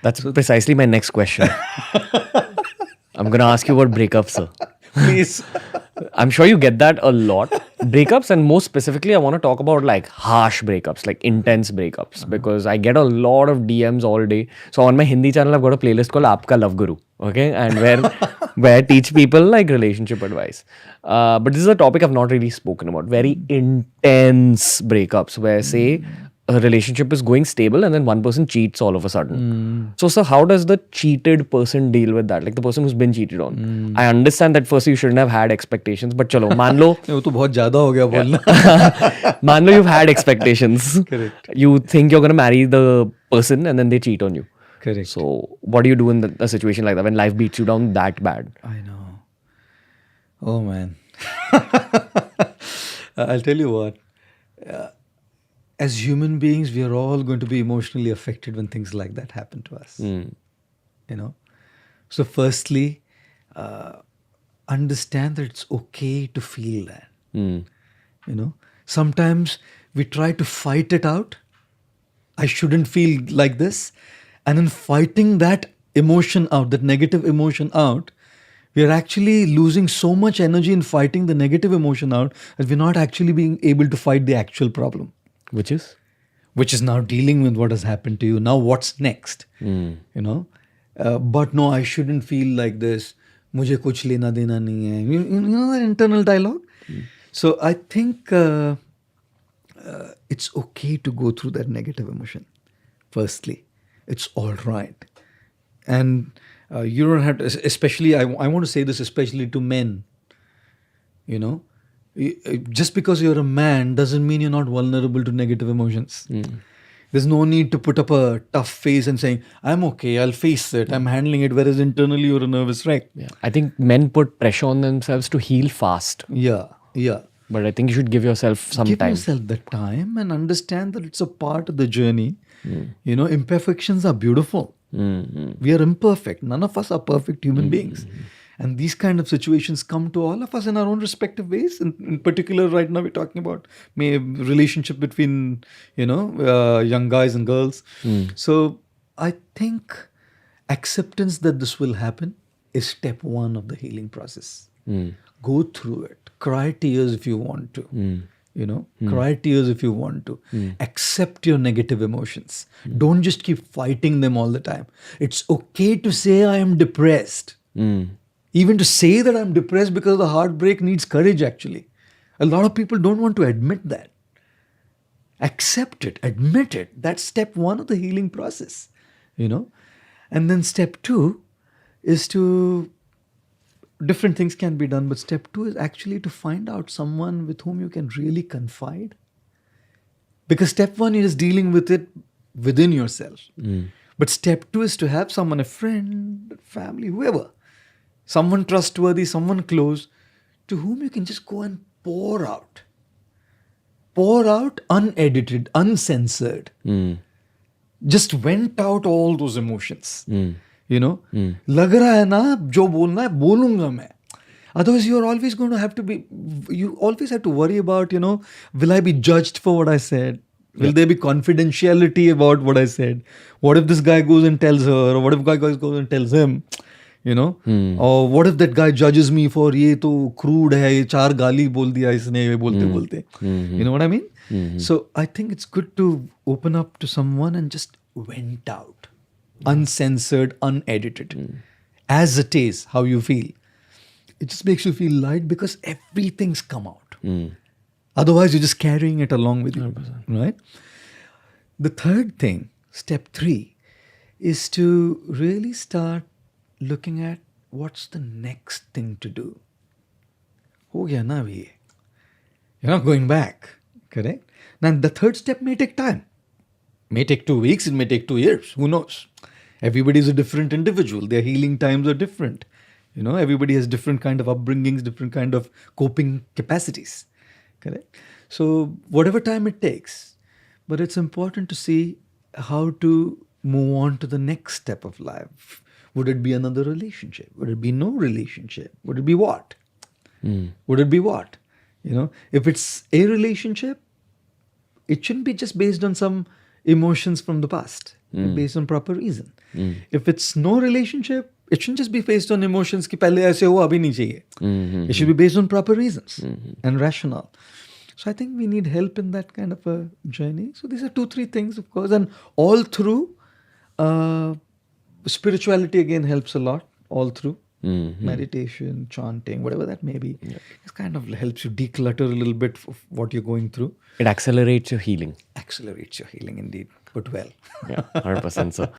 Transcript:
That's precisely my next question. I'm going to ask you about breakups, sir. Please. I'm sure you get that a lot. Breakups, and more specifically, I want to talk about like harsh breakups, like intense breakups, because I get a lot of DMs all day. So on my Hindi channel, I've got a playlist called Aapka Love Guru. Okay, and where I teach people like relationship advice. But this is a topic I've not really spoken about. Very intense breakups, where say a relationship is going stable and then one person cheats all of a sudden. So, sir, how does the cheated person deal with that? Like the person who's been cheated on. I understand that first you shouldn't have had expectations, but chalo, मान लो वो तो बहुत ज़्यादा हो गया बोलना. मान लो you've had expectations. Correct. You think you're going to marry the person and then they cheat on you. Correct. So, what do you do in a situation like that when life beats you down that bad? I know. Oh man. I'll tell you what. As human beings, we are all going to be emotionally affected when things like that happen to us. You know. So, firstly, understand that it's okay to feel that. You know. Sometimes we try to fight it out. I shouldn't feel like this. And in fighting that emotion out, that negative emotion out, we are actually losing so much energy in fighting the negative emotion out that we're not actually being able to fight the actual problem. Which is? Which is now dealing with what has happened to you. Now what's next? You know? But no, I shouldn't feel like this. Mujhe kuch lena dena nahi hai. You know that internal dialogue? So I think it's okay to go through that negative emotion. Firstly, it's all right. And you don't have to, especially, I want to say this especially to men. You know, just because you're a man doesn't mean you're not vulnerable to negative emotions. There's no need to put up a tough face and saying, I'm okay, I'll face it, I'm handling it, whereas internally you're a nervous wreck. Yeah. I think men put pressure on themselves to heal fast. Yeah. But I think you should give yourself some Give time. yourself the time and understand that it's a part of the journey. You know, imperfections are beautiful. We are imperfect. None of us are perfect human beings. And these kind of situations come to all of us in our own respective ways. In particular, right now we're talking about relationship between, you know, young guys and girls. So I think acceptance that this will happen is step one of the healing process. Go through it. Cry tears if you want to. You know, cry tears if you want to. Accept your negative emotions. Don't just keep fighting them all the time. It's okay to say I am depressed. Even to say that I'm depressed because of the heartbreak needs courage actually. A lot of people don't want to admit that. Accept it, admit it. That's step one of the healing process. You know. And then step two is to, different things can be done, but step two is actually to find out someone with whom you can really confide. Because step one is dealing with it within yourself. But step two is to have someone, a friend, family, whoever, someone trustworthy, someone close, to whom you can just go and pour out. Pour out unedited, uncensored. Just vent out all those emotions. You know, लग रहा है ना जो बोलना है बोलूंगा मैं. Otherwise, you're always going to have to be. You always have to worry about, you know, will I be judged for what I said? Will there be confidentiality about what I said? What if this guy goes and tells her, or what if guy goes and tells him? You know, or what if that guy judges me for ये तो crude है, ये चार गाली बोल दिया इसने ये बोलते बोलते. You know what I mean? So I think it's good to open up to someone and just vent out. Uncensored, unedited, as it is, how you feel. It just makes you feel light because everything's come out. Otherwise, you're just carrying it along with you, 100%. Right? The third thing, step 3, is to really start looking at what's the next thing to do. Ho gaya na abhi. You're not going back, correct? Now, the third step may take time. May take 2 weeks, it may take 2 years, who knows? Everybody is a different individual. Their healing times are different. You know, everybody has different kind of upbringings, different kind of coping capacities. Correct? So whatever time it takes, but it's important to see how to move on to the next step of life. Would it be another relationship? Would it be no relationship? Would it be what? Would it be what? You know, if it's a relationship, it shouldn't be just based on some emotions from the past based on proper reason. If it's no relationship, it shouldn't just be based on emotions ki pehle aise hua abhi nahi chahiye. It should be based on proper reasons and rationale. So I think we need help in that kind of a journey. So these are 2-3 things, of course, and all through spirituality again helps a lot. All through meditation, chanting, whatever that may be, it kind of helps you declutter a little bit of what you're going through. It accelerates your healing. Accelerates your healing indeed. But well. Yeah, 100% so.